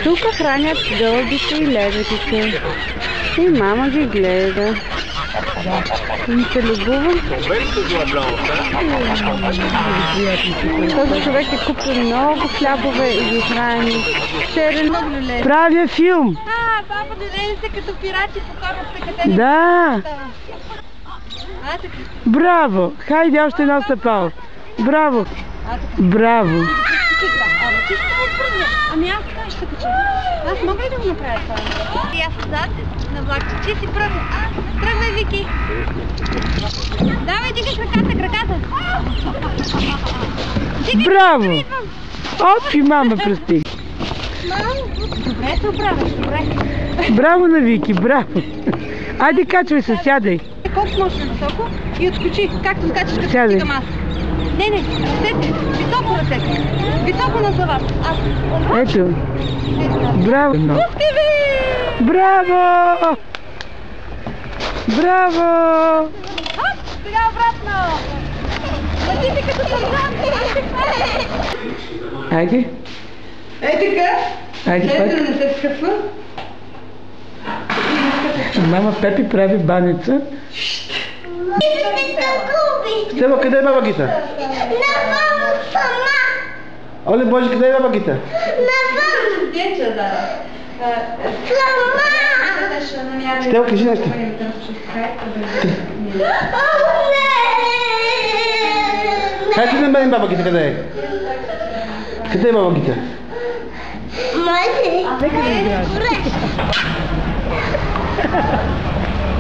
Тук хранят гълъбите и лебедите. И мама ги гледа. И се любува. Този човек е купил много хлябове и ги храни. Правя филм. Папа, дойде се като пирати по корабите, къде Да. Браво! Хайде още едно стъпало. Браво! Браво! Ами аз така ще кача. Аз мога ли да го направя това? И аз отзад на влакче. Ти си първо. Тръгвай, Вики. Давай, дигай краката. Браво! Опи, мама, прости. Добре се оправяш, добре. Браво на Вики, браво! Айде, качвай се, сядай. Колко можеш високо и отскочи, както скачаш като стигам аз. Не, ръцете, високо ръцете. Високо на главата. Ето. Браво! Ух ти ви! Браво! Браво! Сега обратно! Бъдите като сързан! Айде. Ей така! Айде пак. Да не се скъсва. Мама Пепи прави баница. Стева, къде е баба Гита? Навън сама! Оле Боже, къде е баба Гита? Навън! Дече, да. Сама! Стева, кажи нещо. Хайде да намерим баба Гита, къде е? Къде е баба Гита? Може? Нека да играем.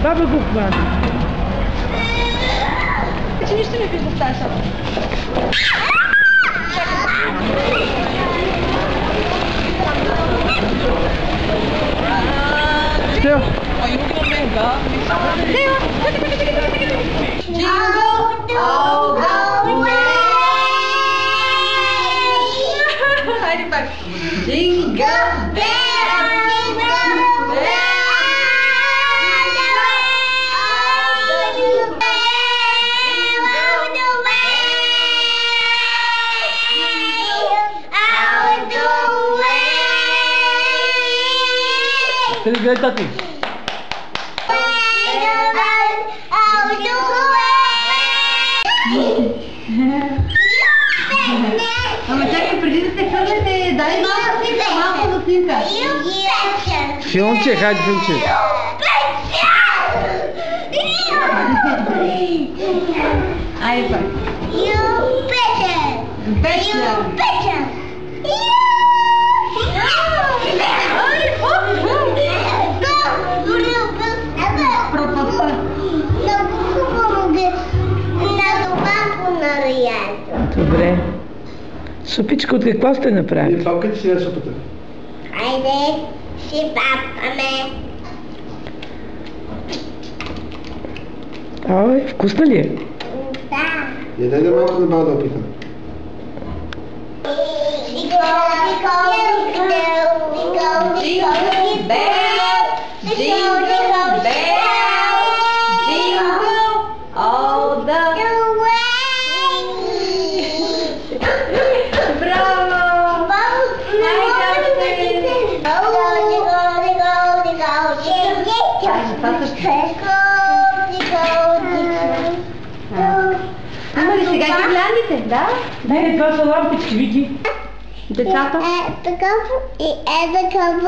Баба го хвана. Че нищо не вижда в тази шапка. Стева. Хайде пак. Jingle Къде гледай тати? Ама чакай, преди да се хвърляте, дай малко снимка, малко да снимка. Филмче, хайде филмче. Айде пак. Добре. Супичка от какво сте направили? Папката си на супата. Айде, си папаме. Ой, вкусна ли е? Да. Дай да малко на баба да опитам. All the... Браво! Има ли сега гирляндите? Да? Не, това са лампички, Вики. Децата? Такъв и такъв.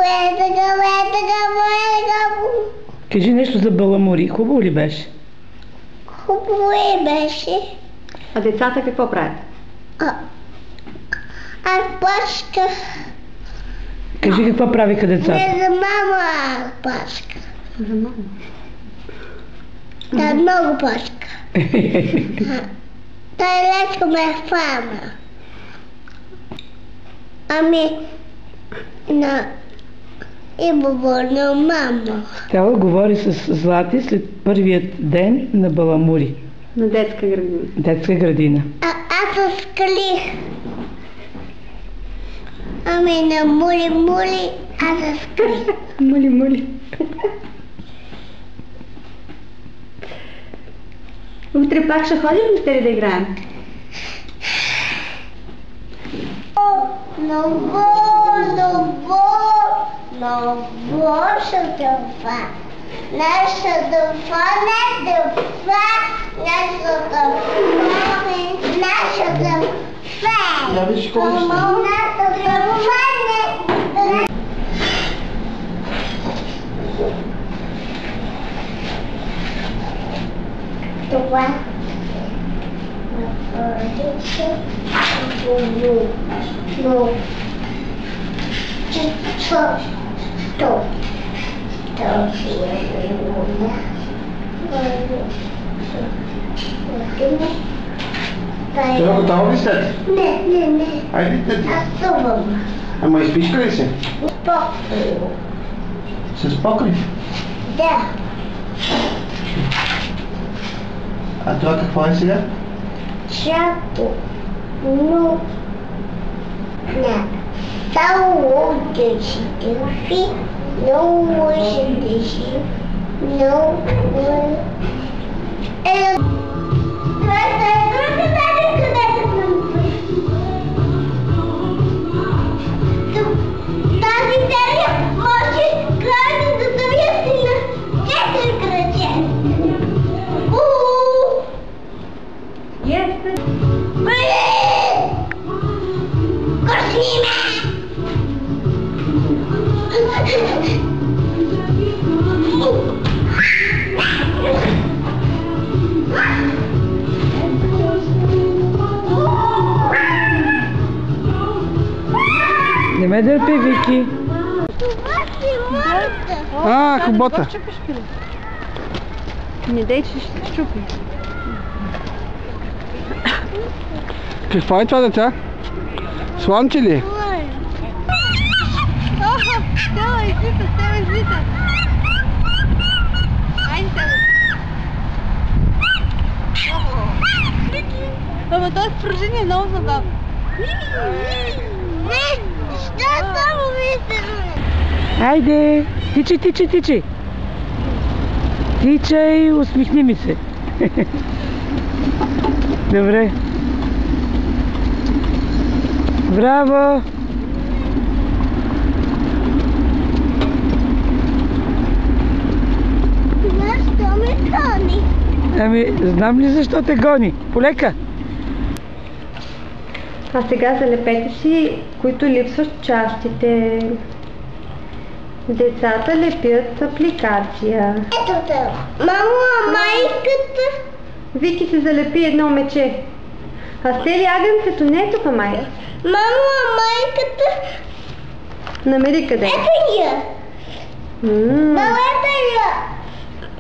Кажи нещо за баламури. Хубаво ли беше? Хубаво беше. А децата какво правят? Аз плачках. Кажи какво правиха децата. Не за мама аз плачках. За мама. Да, много плачках. Той леко ме хвана. Ами, и на мама. Тя говори с Злати след първият ден на баламури. На детска градина. Детска градина. Аз се скалих. Ами на мули, аз се скалих. Мули. Утре пак ще ходим ли сте ли да играем? Много. Но лоша дъва. Наша дъва не дъва. Наша дъва не. Наша дъва. Да, виж колко ще. Наша дъва не. Това Това готово ли сте? Не. Айде, тети. Аз съвам. Ама изпишка ли се? Покрил. С покрив? Да. А това какво е сега? Шапо. Но. Не. Само да си дълфи. Много може да си. Много. Тази серия може крайно да зависи на 4 кръче. Кошни ме! Не ме дърпи, Вики. Кубота. Не дей, че ще се щупи. Какво е това, деца? Слънче ли? Стела, излита. Айде, Ама това спружение е много забавно. Не, що само мисля? Айде, тичай. Тичай, усмихни ми се. Добре. Браво! Защо ме гони? Ами, знам ли защо те гони? Полека! А сега залепете си, които липсват частите. Децата лепят апликация. Ето това. Мамо, майката. Вики се залепи едно мече. А Стели агънцето не е тук, май. Мамо, майката. Намери къде. Ето я. Мама, ето я.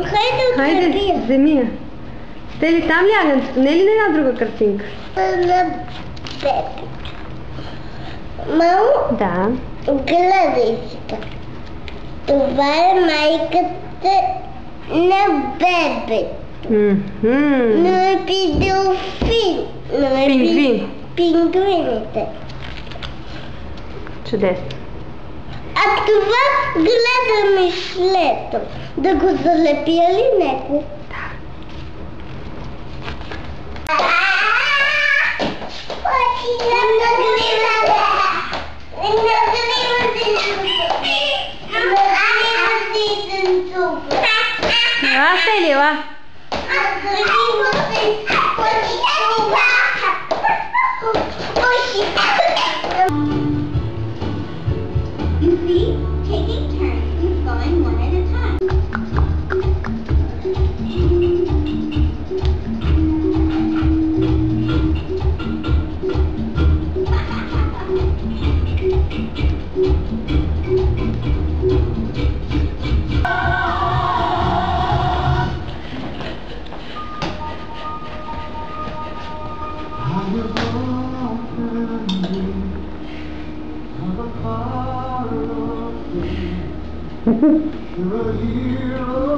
Хайде, Хайде, вземи я. Стели, там ли агънцето? Не е ли на една друга картинка? На бебе. Мамо, Да. гледай сега. Това е майката на бебето. На пиделфин. Пингвин. Пингвините. Чудесно. А това гледа мишлето. Да го залепя ли него? А, Стели, ела. You see, taking turns and going one at a time. You're a hero.